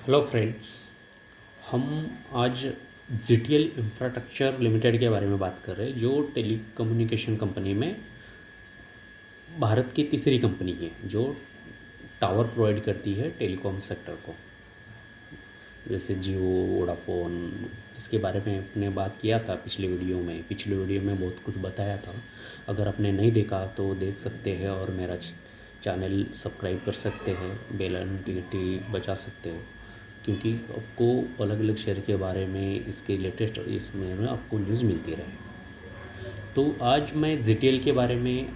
Hello friends. हम आज ZTL infrastructure limited के बारे में बात कर रहे हैं, जो टेलीकम्युनिकेशन कंपनी में भारत की तीसरी कंपनी है जो टावर प्रोवाइड करती है टेलीकॉम सेक्टर को। जैसे जियो, वोडाफोन, इसके बारे में अपने बात किया था पिछले वीडियो में बहुत कुछ बताया था। अगर आपने नहीं देखा तो देख सकते हैं और मेरा चैनल सब्सक्राइब कर सकते हैं, बेल घंटी बजा सकते हैं, क्योंकि आपको अलग अलग शेयर के बारे में इसके लेटेस्ट इसमें आपको न्यूज़ मिलती रहे। तो आज मैं ZTL के बारे में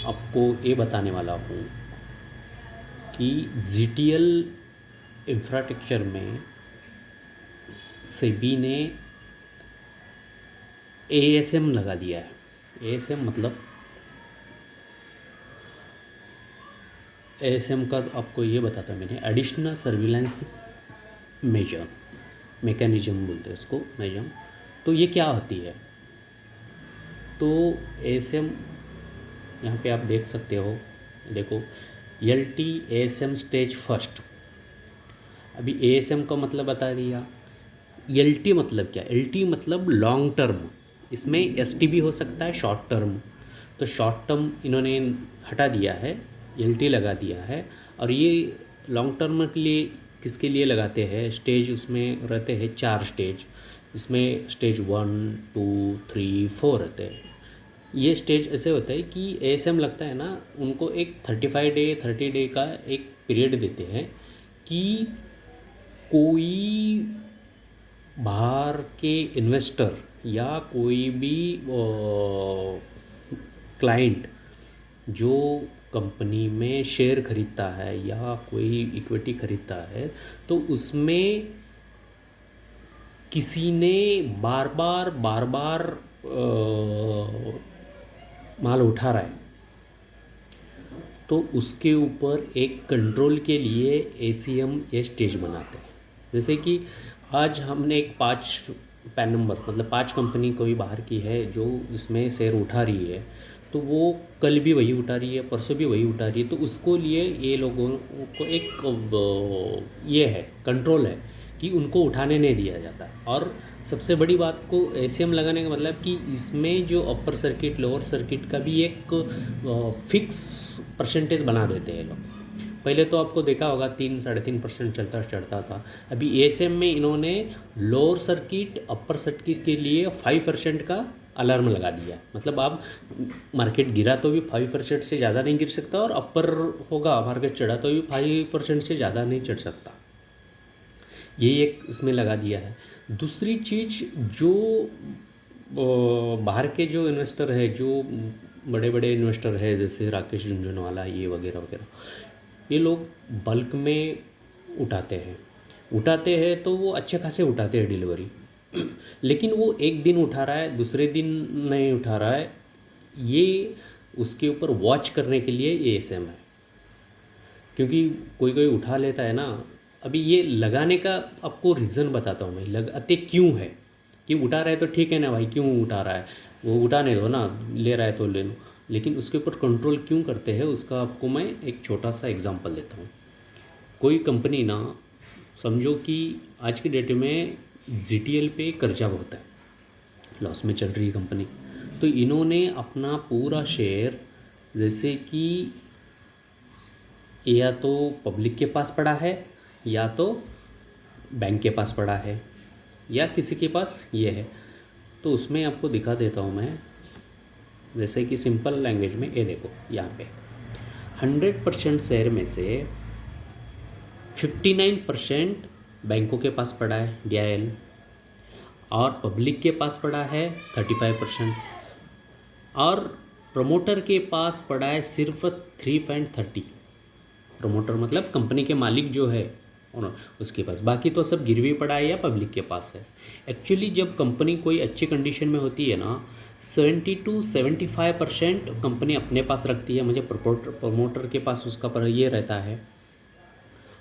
आपको ये बताने वाला हूँ कि ZTL इंफ्रास्ट्रक्चर में सेबी ने ASM लगा दिया है। ASM मतलब ASM का आपको ये बताता मैंने, एडिशनल सर्विलेंस मेजर मैकेनिज्म बोलते हैं उसको, मेजर। तो ये क्या होती है? तो ASM यहाँ पे आप देख सकते हो, देखो LT ASM स्टेज फर्स्ट। अभी ASM का मतलब बता दिया। LT मतलब क्या? LT मतलब लॉन्ग टर्म। इसमें ST भी हो सकता है, शॉर्ट टर्म। तो शॉर्ट टर्म इन्होंने हटा दिया है, LT लगा दिया है। और ये लॉन्ग टर्म के लिए किसके लिए लगाते हैं? स्टेज उसमें रहते हैं 4 स्टेज। इसमें स्टेज 1, 2, 3, 4 रहते हैं। ये स्टेज ऐसे होता है कि ASM लगता है ना, उनको एक 30 डे का एक पीरियड देते हैं कि कोई बाहर के इन्वेस्टर या कोई भी क्लाइंट जो कंपनी में शेयर खरीदता है या कोई इक्विटी खरीदता है, तो उसमें किसी ने बार बार माल उठा रहा है, तो उसके ऊपर एक कंट्रोल के लिए ACM ये स्टेज बनाते हैं। जैसे कि आज हमने एक 5 पैन नंबर मतलब 5 कंपनी कोई बाहर की है जो इसमें शेयर उठा रही है, तो वो कल भी वही उठा रही है, परसों भी वही उठा रही है। तो उसको लिए ये लोगों को एक ये है, कंट्रोल है कि उनको उठाने नहीं दिया जाता। और सबसे बड़ी बात को ACM लगाने का मतलब कि इसमें जो अपर सर्किट लोअर सर्किट का भी एक फिक्स परसेंटेज बना देते हैं लोग। पहले तो आपको देखा होगा 3-3.5% चढ़ता था। अभी ASM में इन्होंने लोअर सर्किट अपर सर्किट के लिए 5% का अलार्म लगा दिया। मतलब आप मार्केट गिरा तो भी 5% से ज़्यादा नहीं गिर सकता, और अपर होगा मार्केट चढ़ा तो भी 5% से ज़्यादा नहीं चढ़ सकता। ये एक इसमें लगा दिया है। दूसरी चीज़, जो बाहर के जो इन्वेस्टर है, जो बड़े बड़े इन्वेस्टर है जैसे राकेश झुनझुनवाला, ये वगैरह वगैरह, ये लोग बल्क में उठाते हैं तो वो अच्छे खासे उठाते हैं डिलीवरी। लेकिन वो एक दिन उठा रहा है, दूसरे दिन नहीं उठा रहा है, ये उसके ऊपर वॉच करने के लिए ASM है। क्योंकि कोई कोई उठा लेता है ना। अभी ये लगाने का आपको रीज़न बताता हूँ मैं, लगाते क्यों है। कि उठा रहा है तो ठीक है ना भाई, क्यों उठा रहा है, वो उठाने दो ना, ले रहा है तो ले लो। लेकिन उसके ऊपर कंट्रोल क्यों करते हैं, उसका आपको मैं एक छोटा सा एग्जांपल देता हूँ। कोई कंपनी ना, समझो कि आज की डेट में ZTL पे कर्जा बहुत है, लॉस में चल रही है कंपनी। तो इन्होंने अपना पूरा शेयर, जैसे कि या तो पब्लिक के पास पड़ा है, या तो बैंक के पास पड़ा है, या किसी के पास ये है। तो उसमें आपको दिखा देता हूँ मैं, जैसे कि सिंपल लैंग्वेज में। ये देखो यहाँ पे 100% शेयर में से 59% बैंकों के पास पड़ा है, DIL, और पब्लिक के पास पड़ा है 35%, और प्रमोटर के पास पड़ा है सिर्फ 3.30। प्रमोटर मतलब कंपनी के मालिक जो है ओनर, उसके पास। बाकी तो सब गिरवी पड़ा है या पब्लिक के पास है। एक्चुअली जब कंपनी कोई अच्छी कंडीशन में होती है ना, 70-75% कंपनी अपने पास रखती है, मुझे प्रमोटर के पास उसका पर ये रहता है,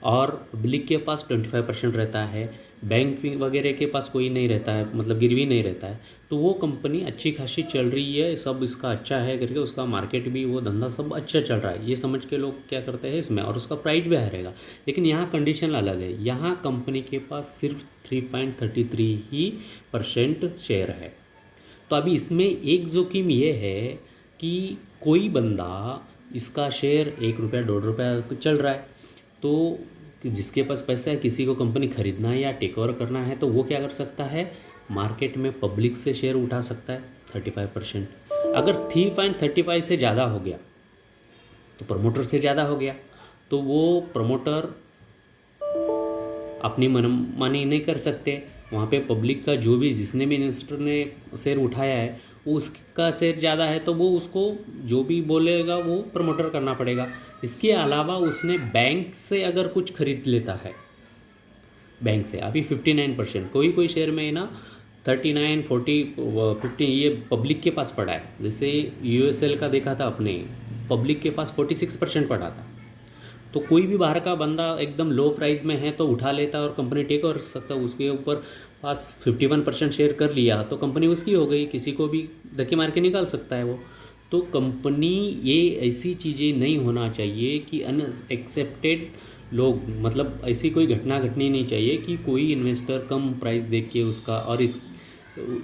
और पब्लिक के पास 25% रहता है। बैंक वगैरह के पास कोई नहीं रहता है, मतलब गिरवी नहीं रहता है। तो वो कंपनी अच्छी खासी चल रही है, सब इसका अच्छा है करके, उसका मार्केट भी, वो धंधा सब अच्छा चल रहा है, ये समझ के लोग क्या करते हैं इसमें, और उसका प्राइस भी हाई रहेगा। लेकिन यहाँ कंडीशन अलग है, यहाँ कंपनी के पास सिर्फ 3.33 ही % शेयर है। तो अभी इसमें एक जोखिम ये है कि कोई बंदा, इसका शेयर 1 रुपया 1.5 रुपया चल रहा है, तो जिसके पास पैसा है, किसी को कंपनी खरीदना है या टेक ओवर करना है, तो वो क्या कर सकता है, मार्केट में पब्लिक से शेयर उठा सकता है 35%। अगर 3.35 से ज़्यादा हो गया तो प्रमोटर से ज़्यादा हो गया, तो वो प्रमोटर अपनी मनमानी नहीं कर सकते। वहाँ पे पब्लिक का जो भी, जिसने भी इन्वेस्टर ने शेयर उठाया है, वो उसका शेयर ज़्यादा है, तो वो उसको जो भी बोलेगा वो प्रमोटर करना पड़ेगा। इसके अलावा उसने बैंक से अगर कुछ खरीद लेता है, बैंक से अभी 59%, कोई कोई शेयर में ना 39, 40, 50 ये पब्लिक के पास पड़ा है। जैसे यूएसएल का देखा था अपने, पब्लिक के पास 46% पड़ा था। तो कोई भी बाहर का बंदा एकदम लो प्राइस में है तो उठा लेता है और कंपनी टेक कर सकता है, उसके ऊपर पास 51% शेयर कर लिया तो कंपनी उसकी हो गई, किसी को भी धक्के मार के निकाल सकता है वो। तो कंपनी, ये ऐसी चीज़ें नहीं होना चाहिए कि अनएक्सेप्टेड लोग, मतलब ऐसी कोई घटना घटनी नहीं चाहिए कि कोई इन्वेस्टर कम प्राइस देख के उसका, और इस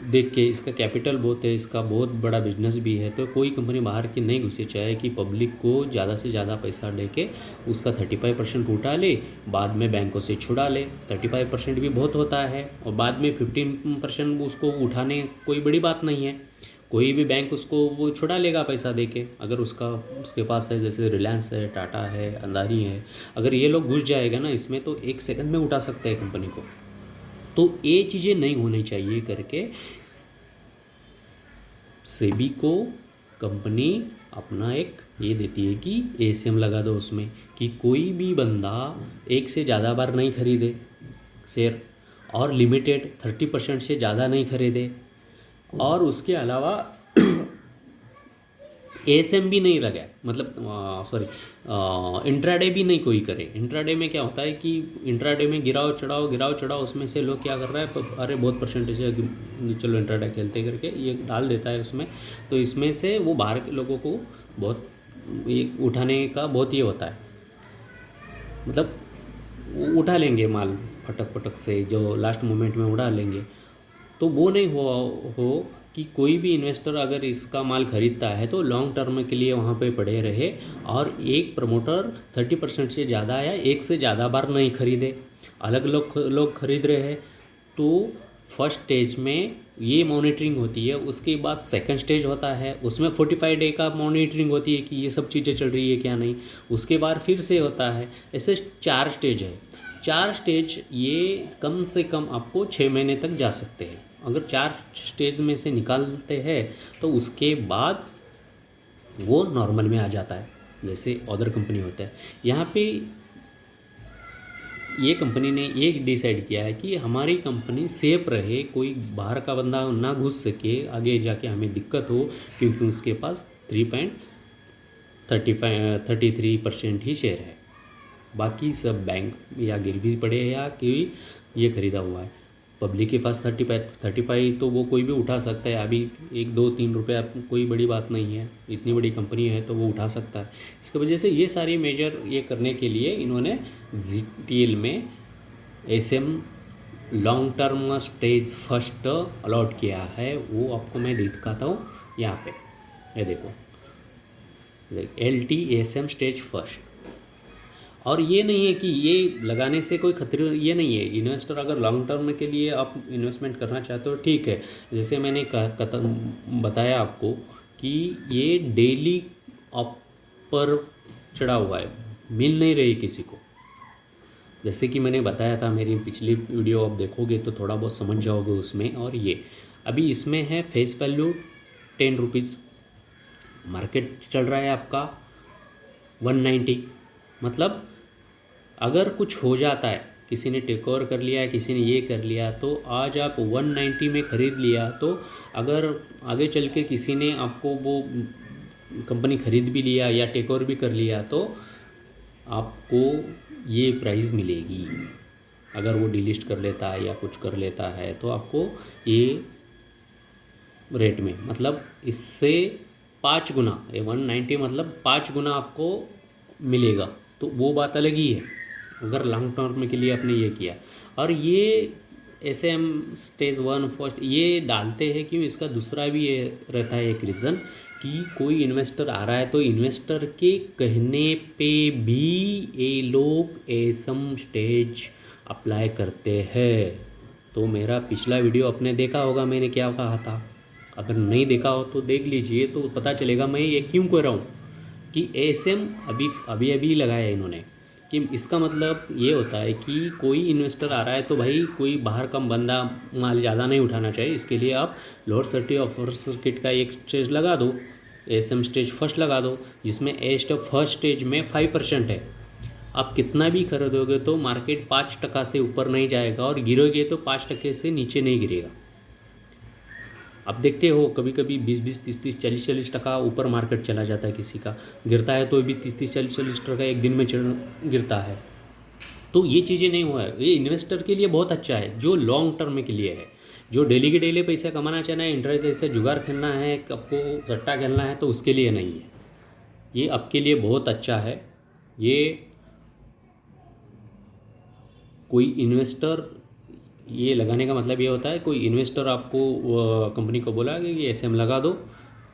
देख के इसका कैपिटल बहुत है, इसका बहुत बड़ा बिजनेस भी है, तो कोई कंपनी बाहर की नहीं घुसे, चाहे कि पब्लिक को ज़्यादा से ज़्यादा पैसा दे के उसका 35% उठा ले, बाद में बैंकों से छुड़ा ले। 35% भी बहुत होता है, और बाद में 15% उसको उठाने कोई बड़ी बात नहीं है। कोई भी बैंक उसको वो छुड़ा लेगा पैसा दे के, अगर उसके पास है, जैसे रिलायंस है, टाटा है, अंदानी है, अगर ये लोग घुस जाएगा ना इसमें, तो 1 सेकंड में उठा सकते हैं कंपनी को। तो ये चीज़ें नहीं होनी चाहिए करके सेबी को कंपनी अपना एक ये देती है कि एसीएम लगा दो उसमें, कि कोई भी बंदा एक से ज़्यादा बार नहीं खरीदे शेयर, और लिमिटेड 30% से ज़्यादा नहीं खरीदे, और उसके अलावा एएसएम भी नहीं लगा, मतलब सॉरी, इंट्राडे भी नहीं कोई करे। इंट्राडे में क्या होता है कि इंट्राडे में गिराव चढ़ाओ, उसमें से लोग क्या कर रहा है, अरे बहुत परसेंटेज है, चलो इंट्राडे खेलते करके ये डाल देता है उसमें, तो इसमें से वो बाहर के लोगों को बहुत ये उठाने का बहुत ये होता है, मतलब वो उठा लेंगे माल फटक से, जो लास्ट मोमेंट में उड़ा लेंगे। तो वो नहीं हो कि कोई भी इन्वेस्टर अगर इसका माल खरीदता है तो लॉन्ग टर्म के लिए वहाँ पे पड़े रहे, और एक प्रमोटर 30% से ज़्यादा या एक से ज़्यादा बार नहीं खरीदे। अलग लोग खरीद रहे हैं, तो फर्स्ट स्टेज में ये मॉनिटरिंग होती है, उसके बाद सेकंड स्टेज होता है, उसमें 45 डे का मॉनिटरिंग होती है कि ये सब चीज़ें चल रही है क्या नहीं, उसके बाद फिर से होता है। ऐसे 4 स्टेज है। 4 स्टेज ये कम से कम आपको 6 महीने तक जा सकते हैं। अगर 4 स्टेज में से निकालते हैं तो उसके बाद वो नॉर्मल में आ जाता है, जैसे अदर कंपनी होता है। यहाँ पे ये कंपनी ने ये डिसाइड किया है कि हमारी कंपनी सेफ रहे, कोई बाहर का बंदा ना घुस सके, आगे जाके हमें दिक्कत हो, क्योंकि उसके पास 3.33% ही शेयर है, बाकी सब बैंक या गिरवी पड़े हैं या कोई ये खरीदा हुआ है। पब्लिक के पास 35 तो वो कोई भी उठा सकता है, अभी 1, 2, 3 रुपया कोई बड़ी बात नहीं है, इतनी बड़ी कंपनी है तो वो उठा सकता है। इसकी वजह से ये सारी मेजर ये करने के लिए इन्होंने ZTL में SM long term stage first allot किया है। वो आपको मैं दिखाता हूँ यहाँ पे, ये देखो LTASM स्टेज फर्स्ट। और ये नहीं है कि ये लगाने से कोई खतरे, ये नहीं है। इन्वेस्टर अगर लॉन्ग टर्म के लिए आप इन्वेस्टमेंट करना चाहते हो ठीक है, जैसे मैंने बताया आपको कि ये डेली ऊपर चढ़ा हुआ है, मिल नहीं रही किसी को। जैसे कि मैंने बताया था, मेरी पिछली वीडियो आप देखोगे तो थोड़ा बहुत समझ जाओगे उसमें। और ये अभी इसमें है फेस वैल्यू 10 रुपीज़, मार्केट चल रहा है आपका 190। मतलब अगर कुछ हो जाता है, किसी ने टेक ओवर कर लिया है, किसी ने ये कर लिया, तो आज आप 190 में ख़रीद लिया, तो अगर आगे चल के किसी ने आपको वो कंपनी ख़रीद भी लिया या टेक ओवर भी कर लिया, तो आपको ये प्राइस मिलेगी। अगर वो डिलिस्ट कर लेता है या कुछ कर लेता है तो आपको ये रेट में, मतलब इससे 5 गुना, ये 190 मतलब 5 गुना आपको मिलेगा। तो वो बात अलग ही है अगर लॉन्ग टर्म के लिए आपने ये किया। और ये एसएम स्टेज 1 फर्स्ट ये डालते हैं क्यों, इसका दूसरा भी ये रहता है एक रीज़न कि कोई इन्वेस्टर आ रहा है तो इन्वेस्टर के कहने पे भी ये लोग एसएम स्टेज अप्लाई करते हैं। तो मेरा पिछला वीडियो आपने देखा होगा, मैंने क्या कहा था। अगर नहीं देखा हो तो देख लीजिए, तो पता चलेगा मैं ये क्यों कर रहा हूँ कि एसएम अभी अभी अभी लगाया है इन्होंने। कि इसका मतलब ये होता है कि कोई इन्वेस्टर आ रहा है तो भाई कोई बाहर का बंदा माल ज़्यादा नहीं उठाना चाहिए। इसके लिए आप लोअर सर्किट और फर्स्ट सर्किट का एक स्टेज लगा दो, एसएम स्टेज फर्स्ट लगा दो, जिसमें एस्ट फर्स्ट स्टेज में 5% है। आप कितना भी खरीदोगे तो मार्केट 5% से ऊपर नहीं जाएगा और गिरोगे तो 5% से नीचे नहीं गिरेगा। आप देखते हो कभी कभी 20-20, 30-30, 40-40% ऊपर मार्केट चला जाता है, किसी का गिरता है तो भी 30-30, 40-40% एक दिन में गिरता है। तो ये चीज़ें नहीं हुआ है। ये इन्वेस्टर के लिए बहुत अच्छा है जो लॉन्ग टर्म के लिए है। जो डेली के डेली पैसा कमाना चाहना है, इंटरेस्ट जैसे जुगाड़ खेलना है, आपको सट्टा खेलना है, तो उसके लिए नहीं है। ये आपके लिए बहुत अच्छा है। ये कोई इन्वेस्टर, ये लगाने का मतलब ये होता है कोई इन्वेस्टर आपको कंपनी को बोला कि ये एसएम लगा दो,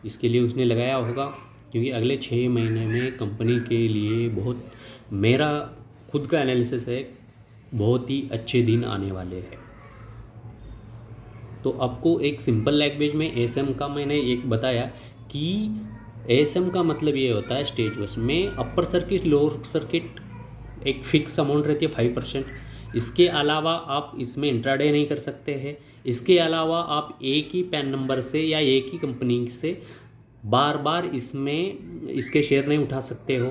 इसके लिए उसने लगाया होगा। क्योंकि अगले 6 महीने में कंपनी के लिए बहुत, मेरा खुद का एनालिसिस है, बहुत ही अच्छे दिन आने वाले हैं। तो आपको एक सिंपल लैंग्वेज में एसएम का मैंने एक बताया कि एसएम का मतलब ये होता है स्टेज बस में अपर सर्किट लोअर सर्किट एक फिक्स अमाउंट रहती है 5%। इसके अलावा आप इसमें इंट्राडे नहीं कर सकते हैं। इसके अलावा आप एक ही पैन नंबर से या एक ही कंपनी से बार बार इसमें इसके शेयर नहीं उठा सकते हो।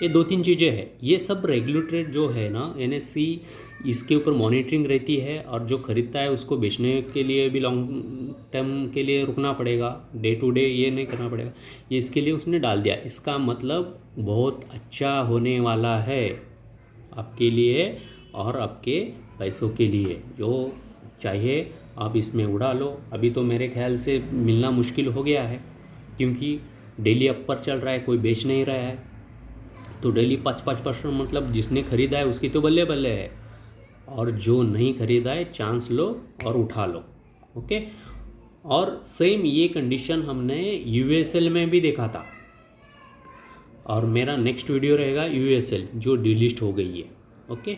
ये 2-3 चीज़ें हैं। ये सब रेगुलेटेड जो है ना एनएससी, इसके ऊपर मॉनिटरिंग रहती है। और जो खरीदता है उसको बेचने के लिए भी लॉन्ग टर्म के लिए रुकना पड़ेगा, डे टू डे ये नहीं करना पड़ेगा। ये इसके लिए उसने डाल दिया। इसका मतलब बहुत अच्छा होने वाला है आपके लिए और आपके पैसों के लिए। जो चाहिए आप इसमें उड़ा लो। अभी तो मेरे ख्याल से मिलना मुश्किल हो गया है क्योंकि डेली अपर चल रहा है, कोई बेच नहीं रहा है। तो डेली 5-5% मतलब जिसने ख़रीदा है उसकी तो बल्ले बल्ले है, और जो नहीं ख़रीदा है चांस लो और उठा लो। ओके। और सेम ये कंडीशन हमने यूएसएल में भी देखा था। और मेरा नेक्स्ट वीडियो रहेगा यूएसएल जो डिलिस्ट हो गई है। ओके।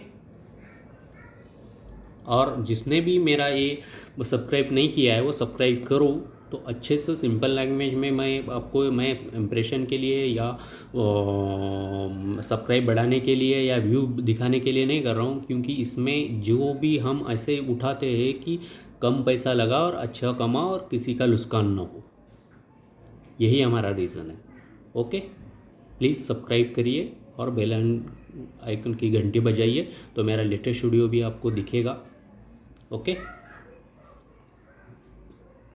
और जिसने भी मेरा ये सब्सक्राइब नहीं किया है वो सब्सक्राइब करो। तो अच्छे से सिंपल लैंग्वेज में मैं आपको, मैं इम्प्रेशन के लिए या सब्सक्राइब बढ़ाने के लिए या व्यू दिखाने के लिए नहीं कर रहा हूँ। क्योंकि इसमें जो भी हम ऐसे उठाते हैं कि कम पैसा लगा और अच्छा कमा और किसी का नुकसान ना हो, यही हमारा रीज़न है। ओके। प्लीज़ सब्सक्राइब करिए और बेल आइकन की घंटी बजाइए तो मेरा लेटेस्ट वीडियो भी आपको दिखेगा। ओके।